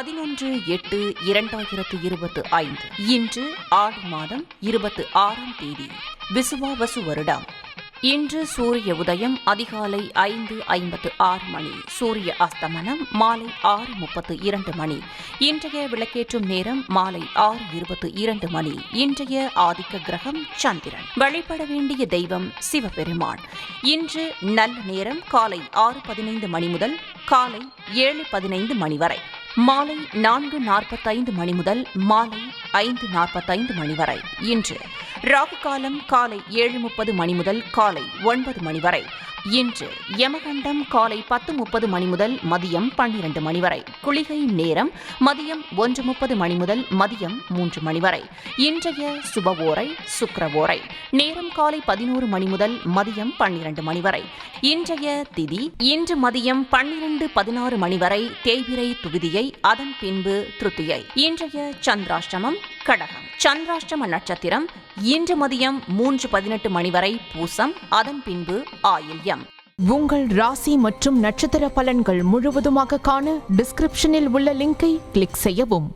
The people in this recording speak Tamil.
11/8/2025 இன்று ஆடி மாதம் 26ஆம் தேதி விசுவாவசு வருடம். இன்று சூரிய உதயம் அதிகாலை 5:56 மணி, சூரிய அஸ்தமனம் மாலை 6:32 மணி. இன்றைய விளக்கேற்றும் நேரம் மாலை 6:22 மணி. இன்றைய ஆதிக்க கிரகம் சந்திரன். வழிபட வேண்டிய தெய்வம் சிவபெருமான். இன்று நல்ல நேரம் காலை 6:15 மணி முதல் காலை 7:15 மணி வரை, மாலை 4:45 மணி முதல் மாலை 5:45 மணி வரை. இன்று ராகு காலம் காலை 7:30 மணி முதல் காலை 9 மணி வரை. இன்று யமகண்டம் காலை 10:30 மணி முதல் மதியம் 12 மணி வரை. குளிகை நேரம் மதியம் 1:30 மணி முதல் மதியம் 3 மணி வரை. இன்றைய சுபவோரை சுக்கிரவோரை. நேரம் காலை 11 மணி முதல் மதியம் 12 மணி வரை. இன்றைய திதி இன்று மதியம் 12:16 மணி வரை தேய்பிறை துவிதியை, அதன் பின்பு திருத்தியை. இன்றைய சந்திராஷ்டமம் கடகம். சந்திராஷ்டம நட்சத்திரம் இன்று மதியம் 3:18 மணி வரை பூசம், அதன் பின்பு ஆயில்யம். உங்கள் ராசி மற்றும் நட்சத்திர பலன்கள் முழுவதுமாக காண டிஸ்கிரிப்ஷனில் உள்ள லிங்கை கிளிக் செய்யவும்.